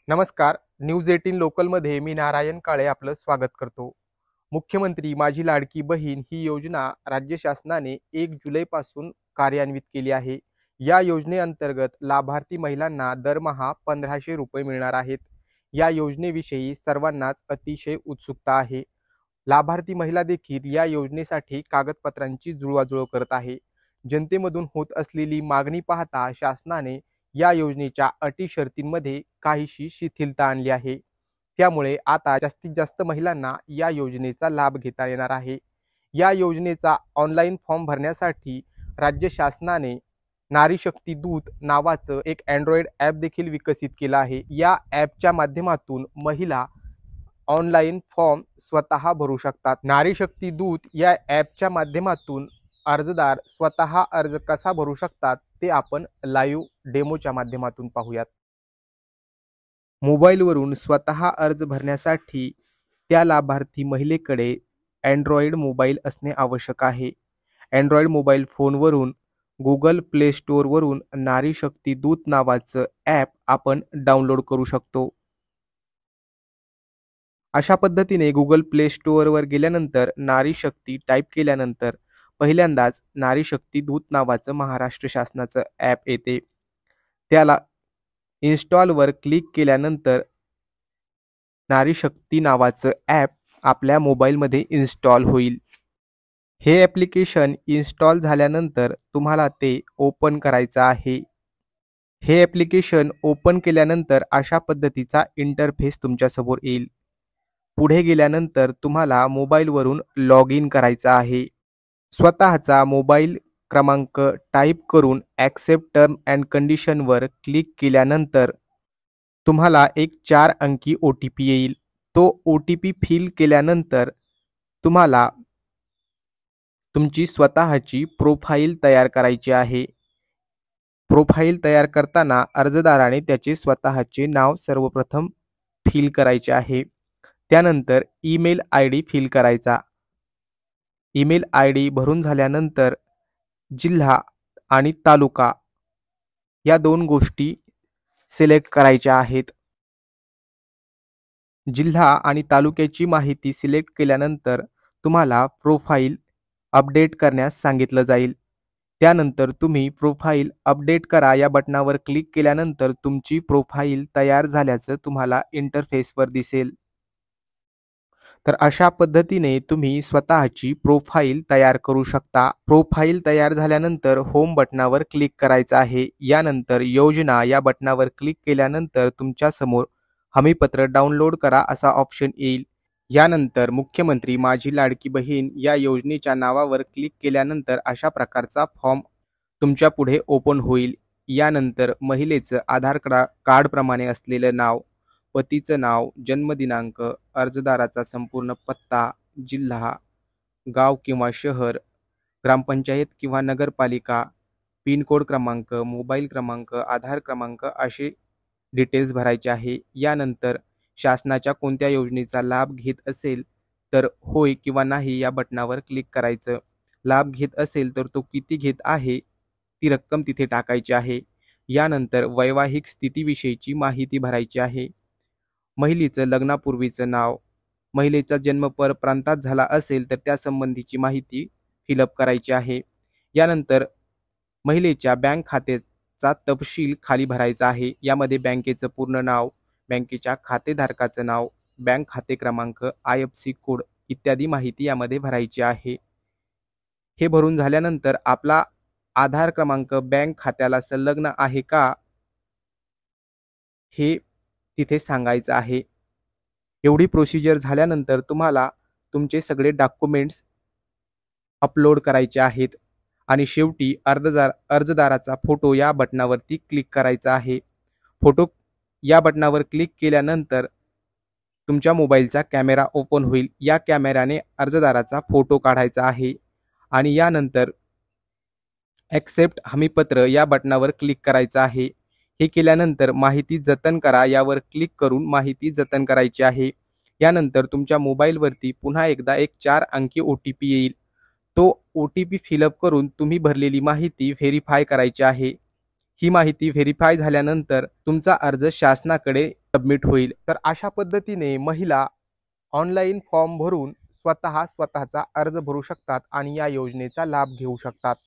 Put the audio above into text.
नमस्कार. न्यूज 18 लोकलमध्ये मी नारायण काळे आपलं स्वागत करतो. मुख्यमंत्री माझी लाडकी बहीण ही योजना राज्य शासनाने 1 जुलैपासून कार्यान्वित केली आहे. या योजनेअंतर्गत लाभार्थी महिलांना दरमहा ₹1500 मिळणार आहेत. या योजनेविषयी सर्वांनाच अतिशय उत्सुकता आहे. लाभार्थी महिला देखील या योजनेसाठी कागदपत्रांची जुळवाजुळव करत आहे. जनतेमधून होत असलेली मागणी पाहता शासनाने या योजनेच्या अटी शर्तींमध्ये काहीशी शिथिलता आणली आहे. त्यामुळे आता जास्तीत जास्त महिलांना या योजनेचा लाभ घेता येणार आहे. या योजनेचा ऑनलाईन फॉर्म भरण्यासाठी राज्य शासनाने नारी शक्ती दूत नावाचं एक अँड्रॉइड ॲप देखील विकसित केलं आहे. या ॲपच्या माध्यमातून महिला ऑनलाईन फॉर्म स्वतः भरू शकतात. नारी शक्ती दूत या ॲपच्या माध्यमातून अर्जदार स्वतः अर्ज कसा भरू शकतात ते आपण लाईव्ह डेमोच्या माध्यमातून पाहूयात. मोबाईलवरून स्वतः अर्ज भरण्यासाठी त्या लाभार्थी महिलेकडे अँड्रॉइड मोबाईल असणे आवश्यक आहे. अँड्रॉइड मोबाईल फोनवरून गुगल प्ले स्टोअरवरून नारी शक्ती दूत नावाचं ॲप आपण डाउनलोड करू शकतो. अशा पद्धतीने गुगल प्ले स्टोअरवर गेल्यानंतर नारी शक्ती टाईप केल्यानंतर पहिल्यांदाच नारी शक्ती दूत नावाचं महाराष्ट्र शासनाचं ॲप येते. त्याला इन्स्टॉलवर क्लिक केल्यानंतर नारी शक्ती नावाचं ॲप आपल्या मोबाईलमध्ये इन्स्टॉल होईल. हे ॲप्लिकेशन इन्स्टॉल झाल्यानंतर तुम्हाला ते ओपन करायचं आहे. हे ॲप्लिकेशन ओपन केल्यानंतर अशा पद्धतीचा इंटरफेस तुमच्यासमोर येईल. पुढे गेल्यानंतर तुम्हाला मोबाईलवरून लॉग इन करायचं आहे. स्वतःचा मोबाईल क्रमांक टाईप करून ॲक्सेप्ट टर्म अँड कंडिशनवर क्लिक केल्यानंतर तुम्हाला एक 4 अंकी OTP येईल. तो OTP फिल केल्यानंतर तुम्हाला तुमची स्वतःची प्रोफाईल तयार करायची आहे. प्रोफाईल तयार करताना अर्जदाराने त्याचे स्वतःचे नाव सर्वप्रथम फिल करायचे आहे. त्यानंतर ईमेल ID फिल करायचा. ईमेल ID भरून झाल्यानंतर जिल्हा आणि तालुका या 2 गोष्टी सिलेक्ट करायच्या आहेत. जिल्हा आणि तालुक्याची माहिती सिलेक्ट केल्यानंतर तुम्हाला प्रोफाईल अपडेट करण्यास सांगितलं जाईल. त्यानंतर तुम्ही प्रोफाईल अपडेट करा या बटनावर क्लिक केल्यानंतर तुमची प्रोफाईल तयार झाल्याचं तुम्हाला इंटरफेसवर दिसेल. तर अशा पद्धतीने तुम्ही स्वतःची प्रोफाईल तयार करू शकता. प्रोफाईल तयार झाल्यानंतर होम बटनावर क्लिक करायचं आहे. यानंतर योजना या बटनावर क्लिक केल्यानंतर तुमच्यासमोर हमीपत्र डाउनलोड करा असा ऑप्शन येईल. यानंतर मुख्यमंत्री माझी लाडकी बहीण या योजनेच्या नावावर क्लिक केल्यानंतर अशा प्रकारचा फॉर्म तुमच्या पुढे ओपन होईल. यानंतर महिलेचं आधार कार्ड प्रमाणे असलेलं नाव, पतीचं नाव, जन्मदिनांक, अर्जदाराचा संपूर्ण पत्ता, जिल्हा, गाव किंवा शहर, ग्रामपंचायत किंवा नगरपालिका, पिन कोड क्रमांक, मोबाईल क्रमांक, आधार क्रमांक असे डिटेल्स भरायचे आहे. यानंतर शासनाच्या कोणत्या योजनेचा लाभ घेत असेल तर होय किंवा नाही या बटनावर क्लिक करायचं. लाभ घेत असेल तर तो किती घेत आहे ती रक्कम तिथे टाकायची आहे. यानंतर वैवाहिक स्थितीविषयीची माहिती भरायची आहे. महिलेचं लग्नापूर्वीचं नाव, महिलेचा जन्म परप्रांतात झाला असेल तर त्या संबंधीची माहिती फिलअप करायची आहे. यानंतर महिलेच्या बँक खात्याचा तपशील खाली भरायचा आहे. यामध्ये बँकेचं पूर्ण नाव, बँकेच्या खातेधारकाचं नाव, बँक खाते क्रमांक, IFSC कोड इत्यादी माहिती यामध्ये भरायची आहे. हे भरून झाल्यानंतर आपला आधार क्रमांक बँक खात्याला संलग्न आहे का हे तिथे सांगायचं आहे. एवढी प्रोसिजर झाल्यानंतर तुम्हाला तुमचे सगळे डॉक्युमेंट्स अपलोड करायचे आहेत आणि शेवटी अर्जदाराचा फोटो या बटनावरती क्लिक करायचा आहे. फोटो या बटनावर क्लिक केल्यानंतर तुमच्या मोबाईलचा कॅमेरा ओपन होईल. या कॅमेऱ्याने अर्जदाराचा फोटो काढायचा आहे आणि यानंतर ॲक्सेप्ट हमीपत्र या बटनावर क्लिक करायचं आहे. हे केल्यानंतर माहिती जतन करा यावर क्लिक करून माहिती जतन करायची आहे. यानंतर तुमच्या मोबाईलवरती पुन्हा एकदा एक 4 अंकी OTP येईल. तो OTP फिलअप करून तुम्ही भरलेली माहिती व्हेरीफाय करायची आहे. ही माहिती व्हेरीफाय झाल्यानंतर तुमचा अर्ज शासनाकडे सबमिट होईल. तर अशा पद्धतीने महिला ऑनलाईन फॉर्म भरून स्वतःचा अर्ज भरू शकतात आणि या योजनेचा लाभ घेऊ शकतात.